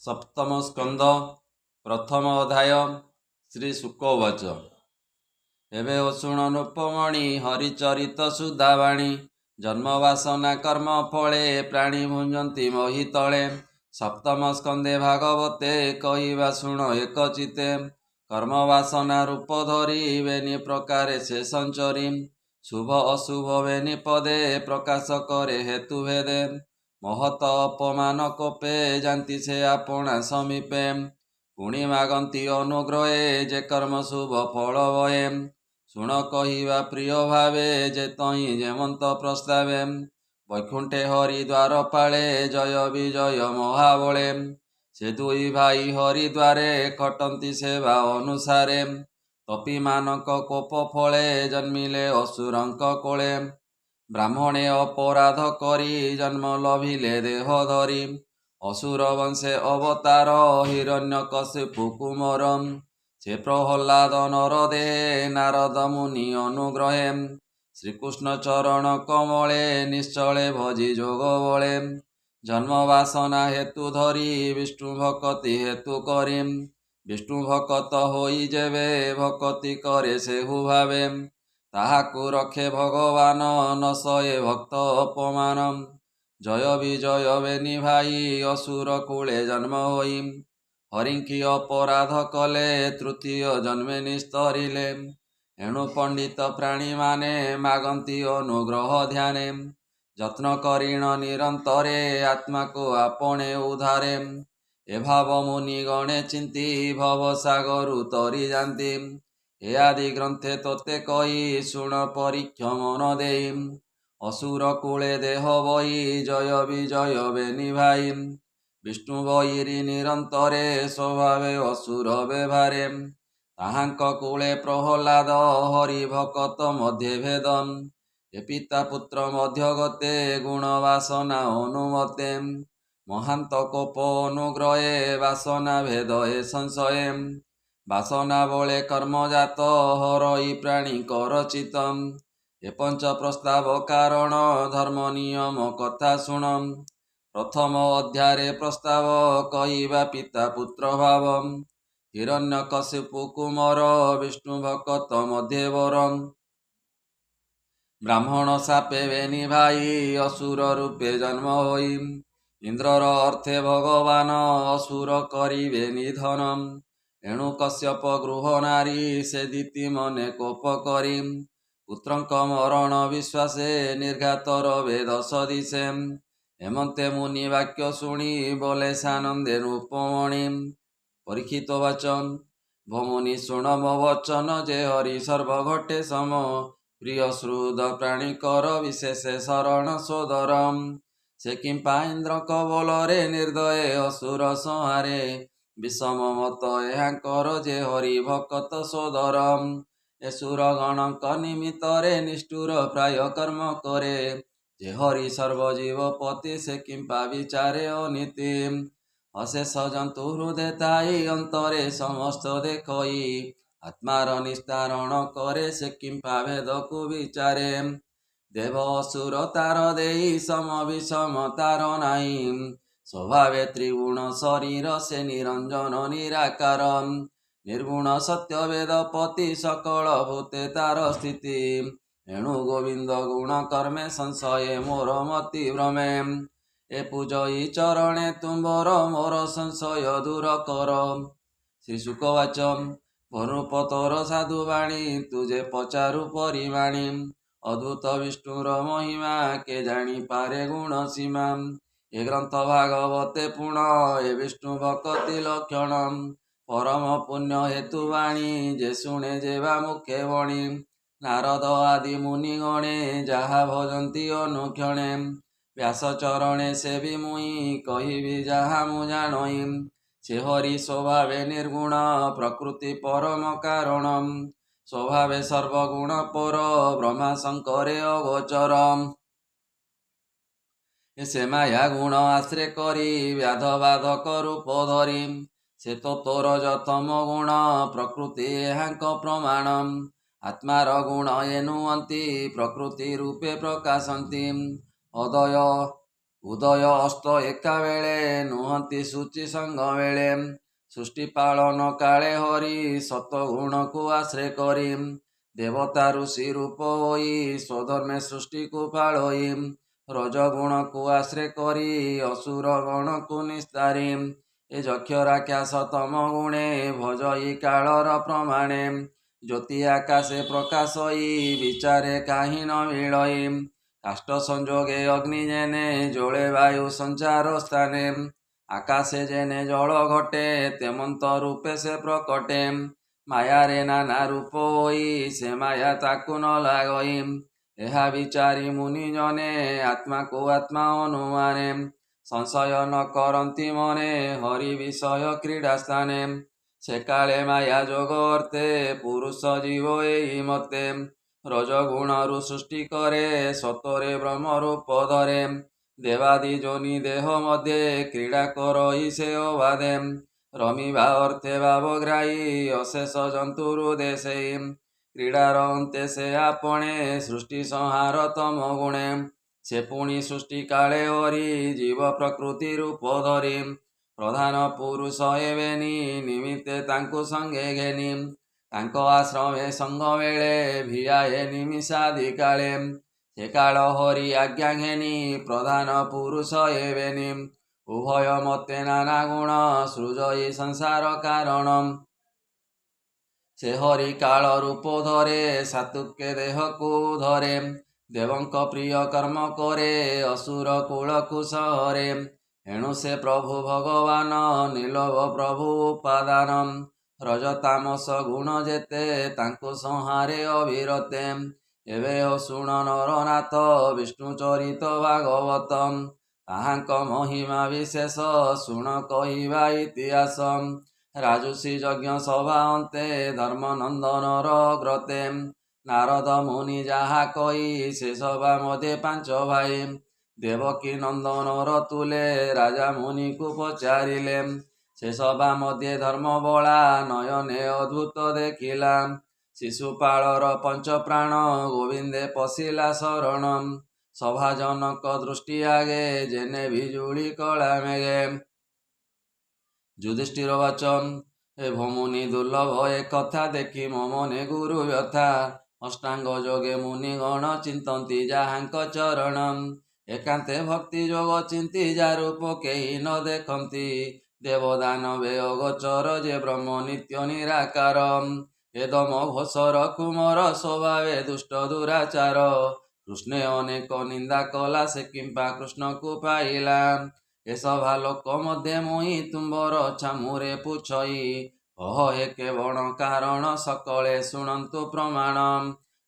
सप्तम स्कंद प्रथम अध्याय श्री शुक उवाच एवे शुण नृपमणि हरिचरित सुधावाणी जन्मवासना कर्म फले प्राणी भुंजती मही तले सप्तम स्कंदे भागवते कहिबा शुण एकचिते कर्मवासना रूप धरी बेनि प्रकारे से संचरी शुभ अशुभ बेनि पदे प्रकाश करे हेतु भेदे महत अपमान कोपे जानती से आपणा समीपे पुणी मागंती अनुग्रहे जे कर्म शुभ फल भये शुण कहिबा प्रिय भावे जे तई जेमंत प्रस्तावे वैकुंठे हरिद्वार पाले जय विजय महाबले से दुई भाई हरिद्वारे खटंती सेवा अनुसारे तपी मानक कोप फले जन्मिले असुरंक कोले ब्राह्मणे अपराध करी जन्म लभिले देह धरी असुर वंशे अवतार हिरण्यकशिपु कुमार से प्रहल्लाद नर देहे नारद मुनि अनुग्रहे श्रीकृष्ण चरण कमले निश्चले भजी जोग बले जन्म वासना हेतु धरी विष्णु भक्ति हेतु करी विष्णु भक्त होई जेबे भक्ति करे सेहु भावे ताहाकु रखे भगवान न सये भक्त अपमान जय विजय बेनि भाई असुर कूले जन्म होई हरिंकी अपराध कले तृतीय जन्मे निस्तरिले एणु पंडित प्राणी माने मागंती अनुग्रह ध्याने यत्न करीण निरंतरे आत्मा को आपणे उधारे एभाव मुनि गणे चिंती भव सागरु तरी जाती हे आदि ग्रंथे तोते कही शुण परीक्ष मन देई असुर कूले देह बही जय विजय बेनि भाई विष्णु बहिरी निरंतरे स्वभावे असुर व्यवहारे ताहांक कूले प्रहलाद हरि भक्त मध्य भेदम हे पिता पुत्र मध्य गते गुण वासना अनुमते महांत कोप अनुग्रहे वासना भेद ए संशये वासना बले कर्मजात हरई प्राणी करचितम ए पंच प्रस्ताव कारण धर्म नियम कथा शुण प्रथम अध्याये प्रस्ताव कहिबा पिता पुत्र भाव हिरण्यकशिपु कुमार विष्णु भक्त मध्य वरम ब्राह्मण सापे बेनि भाई असुर रूपे जन्म होई इंद्रर अर्थे भगवान असुर करिबे निधनम एणु कश्यप गृह नारी से दीति मने कोप करी पुत्रंक मरण विश्वासे निर्घातर वेद सदिशे हेमंते मुनि वाक्य शुणी बोले सानंदे रूपमणि परीक्षित वाचन भमुनि शुण मो वचन जे हरि सर्व घटे सम प्रिय श्रुद प्राणी कर विशेषे शरण सोदरम से किंपा इंद्र कबलरे निर्दये असुर संहारे विषम मत एहांकर जे हरि भक्त सोदरम ए सुर गणक निमित्तरे निष्ठुर प्राय कर्म करे जे हरि सर्वजीव पति से किंपा विचारे अनीति अशेष जंतु हृदय ताई अंतरे समस्त देखई आत्मार निस्तारण करे से किंपा भेद को विचारे देव असुर तार देई सम विषम तार नाई स्वभावे त्रिगुण शरीर से निरंजन निराकार निर्गुण सत्य वेदपति सकल भूते तार स्थिति एणु गोविंद गुण कर्मे संशये मोर मति भ्रमे ए पूजई चरणे तुम्बर मोर संशय दूर कर श्री शुकवाच भरूप तोर साधुवाणी तुझे पचारु परिवाणी अद्भुत विष्णुर महिमा के जानी पारे गुण सीमा ए ग्रंथ भागवते पुण ए विष्णु भक्ति लक्षण परम पुण्य हेतु वाणी जे शुणे जेवा मुखे वणी नारद आदि मुनि गणे जहा भजंती अनुक्षणे व्यास चरणे से भी मुई कहिबी जहा मु जानई से हरि स्वभावे निर्गुण प्रकृति परम कारण स्वभावे सर्वगुण पर ब्रह्मा शंकरे अगोचरम से माया गुण आश्रय करी व्याध बाधक रूप धरी से तो तोर जतम गुण प्रकृति एहांक प्रमाण आत्मार गुण एनुअंती प्रकृति रूपे प्रकाशंती अदय ଉଦୟ ଅସ୍ତ ଏକାବେଳେ ନୁହନ୍ତି ସୂଚି ସଙ୍ଗ ବେଳେ। ସୃଷ୍ଟି ପାଳନ କାଳେ ହରି ସତଗୁଣକୁ ଆଶ୍ରୟ କରି। ଦେବତା ଋଷି ରୂପ ହୋଇ ସ୍ୱଧର୍ମେ ସୃଷ୍ଟିକୁ ପାଳୋଇ। ରଜଗୁଣକୁ ଆଶ୍ରୟ କରି ଅସୁର ଗଣକୁ ନିସ୍ତାରି। ଏ ଯକ୍ଷ ରାକ୍ଷସ ତମ ଗୁଣେ ଭଜଇ କାଳର ପ୍ରମାଣେ। ଜ୍ୟୋତି ଆକାଶେ ପ୍ରକାଶଇ ବିଚାରେ କାହିଁ ନ ମିଳଇ। କାଷ୍ଠ ସଂଯୋগে ଅଗ୍ନି ଯେନେ ଜଳେ ବାୟୁ ସଞ୍ଚାର ସ୍ଥାନେ। ଆକାଶେ ଯେନେ ଜଳ ଘଟେ ତେମନ୍ତ ରୂପେ ସେ ପ୍ରକଟେ। ମାୟାରେ ନାନା ରୂପ ହୋଇ ସେ ମାୟା ତାକୁ ନ ଲାଗଇ। ଏହା ବିଚାରି ମୁନି ଜନେ ଆତ୍ମାକୁ ଆତ୍ମା ଅନୁମାନେ। ସଂଶୟ ନ କରନ୍ତି ମନେ ହରି ବିଷୟ କ୍ରୀଡ଼ା ସ୍ଥାନେ। ସେ କାଳେ ମାୟା ଯୋଗ ଅର୍ଥେ ପୁରୁଷ ଜୀବ ଏଇ ମତେ। ରଜଗୁଣରୁ ସୃଷ୍ଟି କରେ ସତରେ ବ୍ରହ୍ମ ରୂପ ଧରେ। ଦେବାଦି ଯୋନି ଦେହ ମଧ୍ୟେ କ୍ରୀଡ଼ା କରଇ ସେ ଅବାଧେ। ରମିବା ଅର୍ଥେ ଭାବଗ୍ରାହୀ ଅଶେଷ ଜନ୍ତୁରୁ ଦେଶେଇ। କ୍ରୀଡ଼ାର ଅନ୍ତେ ସେ ଆପଣେ ସୃଷ୍ଟି ସଂହାର ତମ ଗୁଣେ। ସେ ପୁଣି ସୃଷ୍ଟି କାଳେ ହରି ଜୀବ ପ୍ରକୃତି ରୂପ ଧରି। ପ୍ରଧାନ ପୁରୁଷ ହେବେନି ନିମିତ୍ତେ ତାଙ୍କୁ ସଙ୍ଗେ ଘେନି। ତାଙ୍କ ଆଶ୍ରମେ ସଙ୍ଗ ବେଳେ ଭିଆଏ ନିମିଷାଦି କାଳେ। ସେ କାଳ ହରି ଆଜ୍ଞା ଘେନି ପ୍ରଧାନ ପୁରୁଷ ହେବେନି। ଉଭୟ ମତେ ନାନା ଗୁଣ ସୃଜଇ ସଂସାର କାରଣ। ସେ ହରି କାଳ ରୂପ ଧରେ ସାତୁକେ ଦେହକୁ ଧରେ। ଦେବଙ୍କ ପ୍ରିୟ କର୍ମ କରେ ଅସୁର କୂଳକୁ ସହରେ। ଏଣୁ ସେ ପ୍ରଭୁ ଭଗବାନ ନିଲଭ ପ୍ରଭୁ ଉପାଦାନ। ରଜତାମସ ଗୁଣ ଯେତେ ତାଙ୍କୁ ସଂହାରେ ଅବିରତେ। ଏବେ ଶୁଣ ନରନାଥ ବିଷ୍ଣୁ ଚରିତ ଭାଗବତ। ତାହାଙ୍କ ମହିମା ବିଶେଷ ଶୁଣ କହିବା ଇତିହାସ। ରାଜୁଷି ଯଜ୍ଞ ସଭା ଅନ୍ତେ ଧର୍ମନନ୍ଦନର ଗ୍ରତେ। ନାରଦ ମୁନି ଯାହା କହି ସେ ସଭା ମଧ୍ୟେ ପାଞ୍ଚ ଭାଇ। ଦେବକୀ ନନ୍ଦନର ତୁଲେ ରାଜା ମୁନିକୁ ପଚାରିଲେ। ସେ ସଭା ମଧ୍ୟେ ଧର୍ମବଳା ନୟନେ ଅଦ୍ଭୁତ ଦେଖିଲା। ଶିଶୁପାଳର ପଞ୍ଚପ୍ରାଣ ଗୋବିନ୍ଦେ ପଶିଲା ଶରଣ। ସଭାଜନକ ଦୃଷ୍ଟି ଆଗେ ଯେନେ ବିଜୁଳି କଳା ମେଘେ। ଯୁଧିଷ୍ଠିର ବାଚନ ଏ ଭମୁନି ଦୁର୍ଲଭ ଏ କଥା ଦେଖି ମୋ ମନେ ଗୁରୁ ବ୍ୟଥା। ଅଷ୍ଟାଙ୍ଗ ଯୋଗେ ମୁନିଗଣ ଚିନ୍ତନ୍ତି ଯାହାଙ୍କ ଚରଣ। ଏକାନ୍ତେ ଭକ୍ତି ଯୋଗ ଚିନ୍ତି ଯା ରୂପ କେହି ନ ଦେଖନ୍ତି। ଦେବଦାନବେ ଅଗୋଚର ଯେ ବ୍ରହ୍ମ ନିତ୍ୟ ନିରାକାର। ଏ ଦମ ଘୋଷର କୁମର ସ୍ୱଭାବେ ଦୁଷ୍ଟ ଦୁରାଚାର। କୃଷ୍ଣେ ଅନେକ ନିନ୍ଦା କଲା ସେ କିମ୍ପା କୃଷ୍ଣକୁ ପାଇଲା। ଏ ସଭା ଲୋକ ମଧ୍ୟେ ମୁଇଁ ତୁମ୍ଭର ଛାମୁରେ ପୁଛଇ। କହ ହେ କେବଳ କାରଣ ସକଳେ ଶୁଣନ୍ତୁ ପ୍ରମାଣ।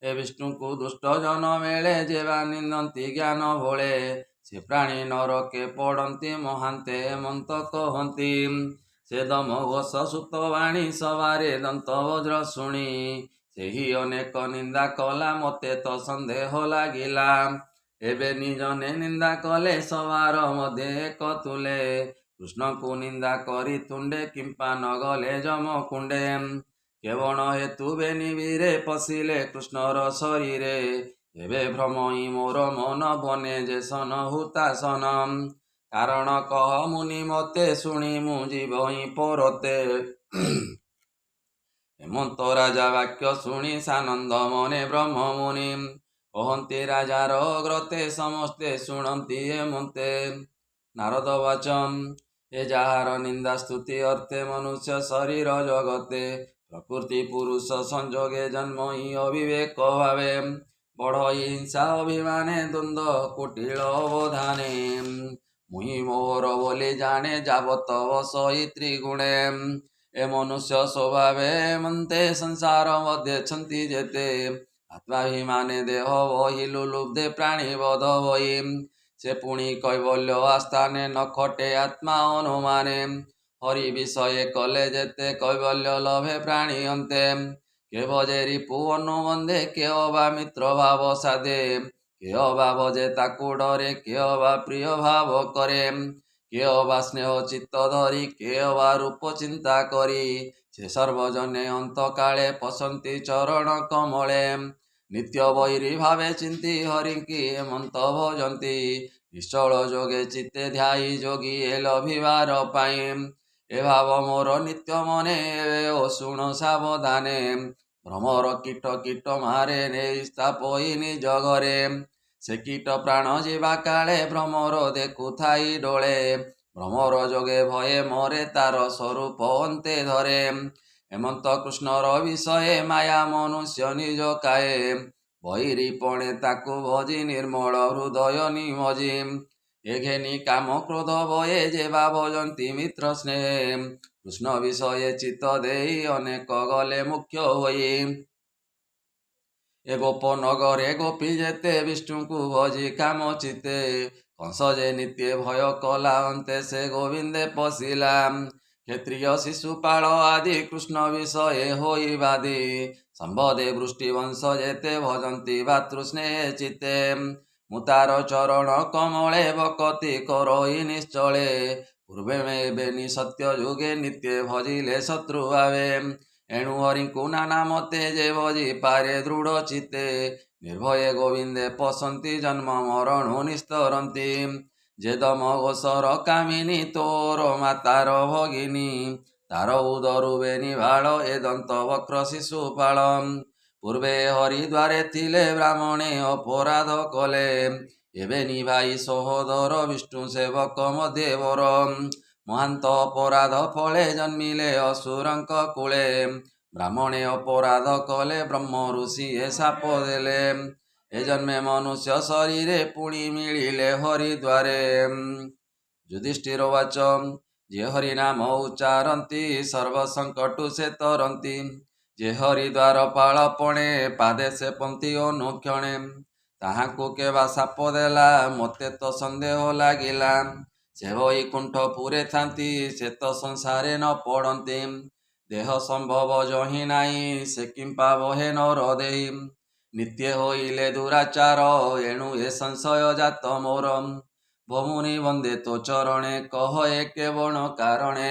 ଏ ବିଷ୍ଣୁଙ୍କୁ ଦୁଷ୍ଟ ଜନ ମେଳେ ଯେବା ନିନ୍ଦନ୍ତି ଜ୍ଞାନ ଭୋଳେ। ସେ ପ୍ରାଣୀ ନରକେ ପଡ଼ନ୍ତି ମହାନ୍ତେ ମନ୍ତ କହନ୍ତି। ସେ ଦମ ଘୋଷ ସୁତ ବାଣୀ ସଭାରେ ଦନ୍ତ ବଜ୍ର ଶୁଣି। ସେହି ଅନେକ ନିନ୍ଦା କଲା ମତେ ତ ସନ୍ଦେହ ଲାଗିଲା। ଏବେ ନିଜନେ ନିନ୍ଦା କଲେ ସଭାର ମଧ୍ୟେ ଏକ ତୁଲେ। କୃଷ୍ଣଙ୍କୁ ନିନ୍ଦା କରି ତୁଣ୍ଡେ କିମ୍ପା ନଗଲେ ଯମ କୁଣ୍ଡେ। କେବଳ ହେତୁ ବେନିବିରେ ପଶିଲେ କୃଷ୍ଣର ଶରୀରେ। ଏବେ ଭ୍ରମଇ ମୋର ମନ ବନେ ଯେ ସନ ହୁତାସନ। କାରଣ କହ ମୁନି ମତେ ଶୁଣି ମୁଁ ଯିବହିଁ ପରତେ। ହେମନ୍ତ ରାଜା ବାକ୍ୟ ଶୁଣି ସାନନ୍ଦ ମନେ ବ୍ରହ୍ମ ମୁନି। କହନ୍ତି ରାଜାର ଗ୍ରତେ ସମସ୍ତେ ଶୁଣନ୍ତି ହେମନ୍ତେ। ନାରଦ ବାଚନ ଏ ଯାହାର ନିନ୍ଦା ସ୍ତୁତି ଅର୍ଥେ ମନୁଷ୍ୟ ଶରୀର ଜଗତେ। ପ୍ରକୃତି ପୁରୁଷ ସଂଯୋଗେ ଜନ୍ମ ହିଁ ଅବିବେକ ଭାବେ। ବଢ଼ଇ ହିଂସା ଅଭିମାନେ ଦ୍ୱନ୍ଦ୍ୱ କୁଟିଳ ଅବଧାନେ। ମୁହିଁ ମୋର ବୋଲି ଜାଣେ ଯାବତ ବସଇ ତ୍ରିଗୁଣେ। ଏ ମନୁଷ୍ୟ ସ୍ୱଭାବେ ମନ୍ତେ ସଂସାର ମଧ୍ୟେ ଛନ୍ତି ଯେତେ। ଆତ୍ମାଭିମାନେ ଦେହ ବହିଲୁ ଲୁବ୍ଧେ ପ୍ରାଣୀ ବଧ ହୋଇ। ସେ ପୁଣି କୈବଲ୍ୟ ଆସ୍ଥାନେ ନ ଖଟେ ଆତ୍ମା ଅନୁମାନେ। ହରି ବିଷୟ କଲେ ଯେତେ କୈବଲ୍ୟ ଲଭେ ପ୍ରାଣୀ ଅନ୍ତେ। କେ ଭଜେ ରିପୁ ଅନୁବନ୍ଧେ କେ ଅବା ମିତ୍ର ଭାବ ସାଧେ। କେ ଅବା ଭଜେ ତାକୁ ଡରେ କେ ଅବା ପ୍ରିୟ ଭାବ କରେ। କେ ଅବା ସ୍ନେହ ଚିତ୍ତ ଧରି କେ ଅବା ରୂପ ଚିନ୍ତା କରି। ସେ ସର୍ବଜନେ ଅନ୍ତକାଳେ ପଶନ୍ତି ଚରଣ କମଳେ। ନିତ୍ୟ ବୈରୀ ଭାବେ ଚିନ୍ତି ହରିକି ହେମନ୍ତ ଭଜନ୍ତି। ନିଶ୍ଚଳ ଯୋଗେ ଚିତ୍ତେ ଧ୍ୟାଇ ଯୋଗୀ ଏ ଲଭିବାର ପାଇଁ। ଏ ଭାବ ମୋର ନିତ୍ୟ ମନେ ଏବେ ଓ ଶୁଣ ସାବଧାନେ। ଭ୍ରମର କୀଟ କୀଟ ମାରେ ନେଇ ସ୍ଥାପଇ ନିଜ ଘରେ। ସେ କୀଟ ପ୍ରାଣ ଯିବା କାଳେ ଭ୍ରମର ଦେଖୁଥାଇ ଡୋଳେ। ଭ୍ରମର ଯୋଗେ ଭଏ ମରେ ତାର ସ୍ୱରୂପ ଅନ୍ତେ ଧରେ। ହେମନ୍ତ କୃଷ୍ଣର ବିଷୟ ମାୟା ମନୁଷ୍ୟ ନିଜ କାଏ। ବୈରୀପଣେ ତାକୁ ଭଜି ନିର୍ମଳ ହୃଦୟ ନିମଜି। ଏ ଘେନି କାମ କ୍ରୋଧ ଭଏ ଯେବା ଭଜନ୍ତି ମିତ୍ର ସ୍ନେହେ। କୃଷ୍ଣ ବିଷୟ ଚିତ୍ତ ଦେଇ ଅନେକ ଗଲେ ମୁଖ୍ୟ ହୋଇ। ଏ ଗୋପ ନଗରେ ଗୋପୀ ଯେତେ ବିଷ୍ଣୁଙ୍କୁ ଭଜି କାମ ଚିତେ। କଂସ ଯେ ନିତ୍ୟ ଭୟ କଲା ଅନ୍ତେ ସେ ଗୋବିନ୍ଦେ ପଶିଲା। କ୍ଷତ୍ରିୟ ଶିଶୁପାଳ ଆଦି କୃଷ୍ଣ ବିଷୟ ହୋଇ ବାଦି। ସମ୍ବଦେ ବୃଷ୍ଟି ବଂଶ ଯେତେ ଭଜନ୍ତି ଭାତୃସ୍ନେହେ ଚିତେ। ମୁଁ ତାର ଚରଣ କମଳେ ବକତି କରଇ ନିଶ୍ଚଳେ। ପୂର୍ବେ ବେନି ସତ୍ୟ ଯୁଗେ ନିତ୍ୟ ଭଜିଲେ ଶତ୍ରୁ ଭାବେ। ଏଣୁ ହରିଙ୍କୁ ନାନା ମତେ ଯେ ଭଜି ପାରେ ଦୃଢ଼ ଚିତେ। ନିର୍ଭୟ ଗୋବିନ୍ଦେ ପଶନ୍ତି ଜନ୍ମ ମରଣୁ ନିସ୍ତରନ୍ତି। ଯେ ଦମ ଘୋଷର କାମିନୀ ତୋର ମାତାର ଭଗିନୀ। ତାର ଉଦରୁ ବେନି ଭାଳ ଏ ଦନ୍ତ ବକ୍ର ଶିଶୁପାଳ। ପୂର୍ବେ ହରିଦ୍ୱାରେ ଥିଲେ ବ୍ରାହ୍ମଣେ ଅପରାଧ କଲେ। ଏବେ ନିଭାଇ ସହୋଦର ବିଷ୍ଣୁ ସେବକ ମଧ୍ୟବର। ମହାନ୍ତ ଅପରାଧ ଫଳେ ଜନ୍ମିଲେ ଅସୁରଙ୍କ କୂଳେ। ବ୍ରାହ୍ମଣେ ଅପରାଧ କଲେ ବ୍ରହ୍ମ ଋଷି ଏ ଶାପ ଦେଲେ। ଏ ଜନ୍ମେ ମନୁଷ୍ୟ ଶରୀରେ ପୁଣି ମିଳିଲେ ହରିଦ୍ୱାରେ। ଯୁଧିଷ୍ଠିର ବାଚ ଯେ ହରି ନାମ ଉଚ୍ଚାରନ୍ତି ସର୍ବସଙ୍କଟୁ ସେ ତରନ୍ତି। ଯେ ହରିଦ୍ୱାର ପାଳ ପଣେ ପାଦେ ସେ ପନ୍ତି ଅନୁକ୍ଷଣେ। ତାହାଙ୍କୁ କେବା ସାପ ଦେଲା ମୋତେ ତ ସନ୍ଦେହ ଲାଗିଲା। ସେ ବୈକୁଣ୍ଠ ପୁରେ ଥାନ୍ତି ସେ ତ ସଂସାରେ ନ ପଡ଼ନ୍ତି। ଦେହ ସମ୍ଭବ ଯହିଁ ନାହିଁ ସେ କିମ୍ପା ବହେ ନର ଦେଇ। ନିତ୍ୟ ହୋଇଲେ ଦୁରାଚାର ଏଣୁ ଏ ସଂଶୟ ଜାତ ମୋର। ଭମୁନି ବନ୍ଦେ ତୋ ଚରଣେ କହ ଏ କେବଳ କାରଣେ।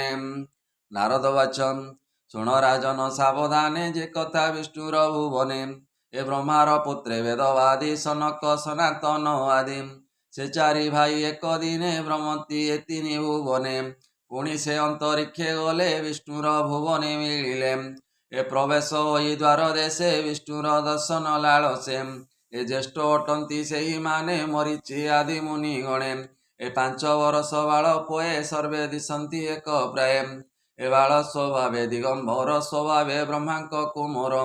ନାରଦ ବାଚ ଶୁଣ ରାଜନ ସାବଧାନେ ଯେ କଥା ବିଷ୍ଣୁର ଭୁବନେ। ଏ ବ୍ରହ୍ମାର ପୁତ୍ରେ ବେଦବାଦୀ ସନକ ସନାତନ ଆଦି। ସେ ଚାରି ଭାଇ ଏକ ଦିନେ ଭ୍ରମନ୍ତି ଏ ତିନି ଭୁବନେ। ପୁଣି ସେ ଅନ୍ତରିକ୍ଷେ ଗଲେ ବିଷ୍ଣୁର ଭୁବନେ ମିଳିଲେ। ଏ ପ୍ରବେଶ ହୋଇ ଦ୍ୱାର ଦେଶେ ବିଷ୍ଣୁର ଦର୍ଶନ ଲାଳସେ। ଏ ଜ୍ୟେଷ୍ଠ ଅଟନ୍ତି ସେହିମାନେ ମରିଚି ଆଦି ମୁନି ଗଣେ। ଏ 5 ବରଷ ବାଳ ପୋଏ ସର୍ବେ ଦିଶନ୍ତି ଏକ ପ୍ରାୟ। ଏ ବାଳ ସ୍ୱଭାବେ ଦିଗମ୍ବର ସ୍ୱଭାବେ ବ୍ରହ୍ମାଙ୍କ କୁମର।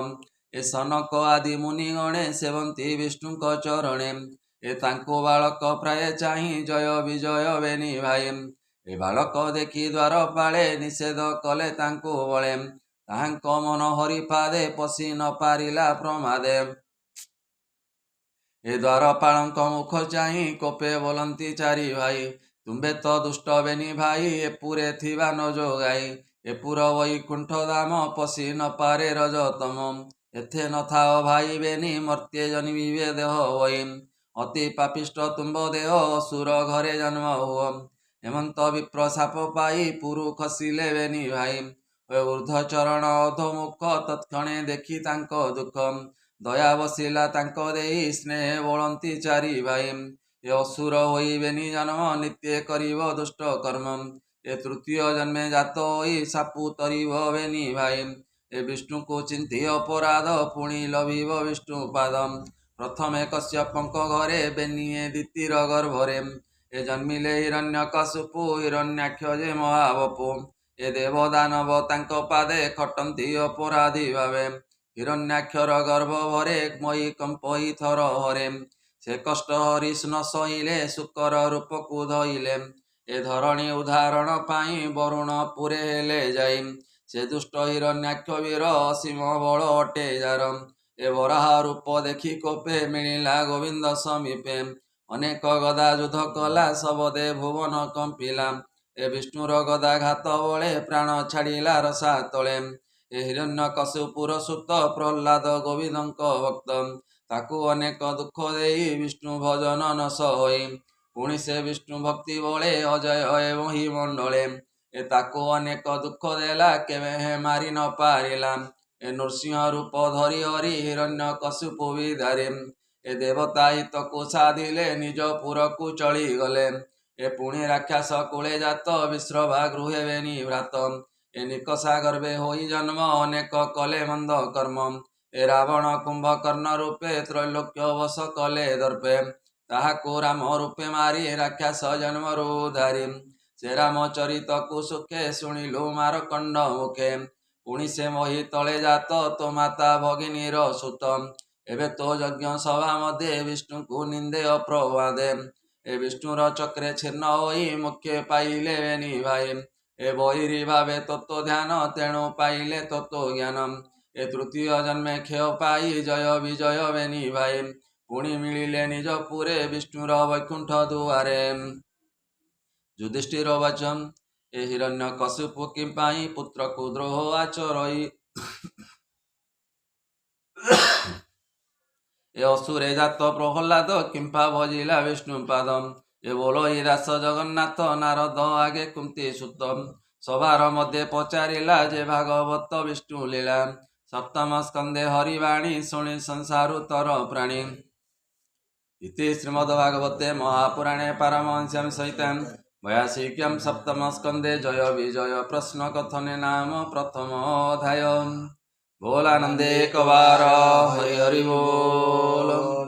ଏ ସନକ ଆଦି ମୁନି ଗଣେ ସେବନ୍ତି ବିଷ୍ଣୁଙ୍କ ଚରଣେ। ଏ ତାଙ୍କୁ ବାଳକ ପ୍ରାୟ ଚାହିଁ ଜୟ ବିଜୟ ବେନି ଭାଇ। ଏ ବାଳକ ଦେଖି ଦ୍ୱାର ପାଳେ ନିଷେଧ କଲେ ତାଙ୍କୁ ବଳେ। ତାହାଙ୍କ ମନ ହରିପାଦେ ପଶି ନ ପାରିଲା ପ୍ରମାଦେ। ଏ ଦ୍ୱାରପାଳଙ୍କ ମୁଖ ଚାହିଁ କୋପେ ବୋଲନ୍ତି ଚାରି ଭାଇ। ତୁମ୍ଭେ ତ ଦୁଷ୍ଟ ବେନି ଭାଇ ଏ ପୁରେ ଥିବା ନ ଯୋଗାଇ। ଏ ପୁର ବୈକୁଣ୍ଠ ଧାମ ପଶି ନ ପାରେ ରଜତମ। ଏଥେ ନଥାଅ ଭାଇ ବେନି ମର୍ତ୍ତ୍ୟେ ଜନ୍ମିବେ ଦେହ ହୋଇ। ଅତି ପାପିଷ୍ଟ ତୁମ୍ଭ ଦେହ ଅସୁର ଘରେ ଜନ୍ମ ହୁଅ। ହେମନ୍ତ ବିପ୍ର ସାପ ପାଇ ପୁରୁ ଖସିଲେ ବେନି ଭାଇ। ଊର୍ଦ୍ଧ୍ୱ ଚରଣ ଅଧୋମୁଖ ତତ୍କ୍ଷଣେ ଦେଖି ତାଙ୍କ ଦୁଃଖ। ଦୟା ବସିଲା ତାଙ୍କ ଦେଇ ସ୍ନେହ ବୋଳନ୍ତି ଚାରି ଭାଇ। ଏ ଅସୁର ହୋଇବେନି ଜନ୍ମ ନିତ୍ୟ କରିବ ଦୁଷ୍ଟ କର୍ମ। ଏ ତୃତୀୟ ଜନ୍ମେ ଜାତ ହୋଇ ସାପୁ ତରିବ ବେନି ଭାଇ। ଏ ବିଷ୍ଣୁଙ୍କୁ ଚିନ୍ତି ଅପରାଧ ପୁଣି ଲଭିବ ବିଷ୍ଣୁ ପାଦ। ପ୍ରଥମେ କଶ୍ୟପଙ୍କ ଘରେ ବେନି ଏ ଦିତିର ଗର୍ଭରେ। ଏ ଜନ୍ମିଲେ ହିରଣ୍ୟକଶିପୁ ହିରଣ୍ୟାକ୍ଷ ଯେ ମହାବପୁ। ଏ ଦେବ ଦାନବ ତାଙ୍କ ପାଦେ ଖଟନ୍ତି ଅପରାଧୀ ଭାବେ। ହିରଣ୍ୟାକ୍ଷର ଗର୍ଭ ଭରେ ମଇ କମ୍ପଇ ଥର ହରେ। ସେ କଷ୍ଟ ହରି ନ ସହିଲେ ଶୁକର ରୂପକୁ ଧଇଲେ। ଏ ଧରଣୀ ଉଦାହରଣ ପାଇଁ ବରୁଣ ପୁରେ ହେଲେ ଯାଇ। ସେ ଦୁଷ୍ଟ ହିରଣ୍ୟାକ୍ଷ ବୀର ଅସୀମ ବଳ ଅଟେ ଯାର। ଏ ବରାହ ରୂପ ଦେଖି କୋପେ ମିଳିଲା ଗୋବିନ୍ଦ ସମୀପେ। ଅନେକ ଗଦା ଯୁଦ୍ଧ କଲା ସବଦେ ଭୁବନ କମ୍ପିଲା। ଏ ବିଷ୍ଣୁର ଗଦା ଘାତ ବଳେ ପ୍ରାଣ ଛାଡ଼ିଲା ରସା ତଳେ। ଏ ହିରଣ୍ୟକଶିପୁର ସୁତ ପ୍ରହ୍ଲାଦ ଗୋବିନ୍ଦଙ୍କ ଭକ୍ତ। ତାକୁ ଅନେକ ଦୁଃଖ ଦେଇ ବିଷ୍ଣୁ ଭଜନ ନ ସହି। ପୁଣି ସେ ବିଷ୍ଣୁ ଭକ୍ତି ବଳେ ଅଜୟ ଏବଂ ହି ମଣ୍ଡଳେ। ଏ ତାକୁ ଅନେକ ଦୁଃଖ ଦେଲା କେବେ ହେ ମାରି ନ ପାରିଲା। ଏ ନୃସିଂହ ରୂପ ଧରି ହରି ହିରଣ୍ୟକଶିପୁ ବିଦାରେ। ଏ ଦେବତା ହିତକୁ ସାଧିଲେ ନିଜ ପୁରକୁ ଚଳିଗଲେ। ଏ ପୁଣି ରାକ୍ଷସ କୂଳେ ଜାତ ବିଶ୍ରବା ଗୃହେ ବେନି ଭ୍ରାତ। ଏ ନିକଷା ଗର୍ଭେ ହୋଇ ଜନ୍ମ ଅନେକ କଲେ ମନ୍ଦ କର୍ମ। ଏ ରାବଣ କୁମ୍ଭକର୍ଣ୍ଣ ରୂପେ ତ୍ରୈଲୋକ୍ୟ ବଶ କଲେ ଦର୍ପେ। ତାହାକୁ ରାମ ରୂପେ ମାରି ରାକ୍ଷସ ଜନ୍ମରୁ ଧାରି। ସେ ରାମଚରିତକୁ ସୁଖେ ଶୁଣିଲୁ ମାରକଣ୍ଡ ମୁଖେ। ପୁଣି ସେ ମହି ତଳେ ଜାତ ତୋ ମାତା ଭଗିନୀର ସୁତ। ଏବେ ତୋ ଯଜ୍ଞ ସଭା ମଧ୍ୟରେ ବିଷ୍ଣୁଙ୍କୁ ନିନ୍ଦେ ଅପ୍ରବାଦେ। ଏ ବିଷ୍ଣୁର ଚକ୍ରେ ଛିନ୍ନ ହୋଇ ମୁଖ୍ୟ ପାଇଲେ ବେନି ଭାଇ। ଏ ବୈରୀ ଭାବେ ତତ୍ତ୍ୱ ଧ୍ୟାନ ତେଣୁ ପାଇଲେ ତତ୍ତ୍ୱ ଜ୍ଞାନ। ଏ ତୃତୀୟ ଜନ୍ମେ କ୍ଷୟ ପାଇ ଜୟ ବିଜୟ ବେନି ଭାଇ। ପୁଣି ମିଳିଲେ ନିଜ ପୁରେ ବିଷ୍ଣୁର ବୈକୁଣ୍ଠ ଦୁଆରେ। ଯୁଧିଷ୍ଠିର ବଚନ ଏ ହିରଣ୍ୟ କଶ୍ୟପ କି ପାଇଁ ପୁତ୍ରକୁ ଦ୍ରୋହ ଆଚରଇ। ଏ ଅସୁରେ ଜାତ ପ୍ରହ୍ଲାଦ କିମ୍ପା ଭଜିଲା ବିଷ୍ଣୁ ପାଦ। ଏ ବୋଲଇ ଦାସ ଜଗନ୍ନାଥ ନାରଦ ଆଗେ କୁନ୍ତି ସୁତ। ସଭାର ମଧ୍ୟରେ ପଚାରିଲା ଯେ ଭାଗବତ ବିଷ୍ଣୁ ଲୀଳା। ସପ୍ତମ ସ୍କନ୍ଧେ ହରିବାଣୀ ଶୁଣି ସଂସାରୁ ତର ପ୍ରାଣୀ। ଇତି ଶ୍ରୀମଦ୍ଭାଗବତେ ମହାପୁରାଣେ ପାରମହଂସ୍ୟାଂ ସହିତାଂ ବୟାସିକ୍ୟାଂ ସପ୍ତମ ସ୍କନ୍ଧେ ଜୟ ବିଜୟ ପ୍ରଶ୍ନ କଥନେ ନାମ ପ୍ରଥମ ଅଧ୍ୟାୟ। बोल आनंदे कवार हरि हरि बोल।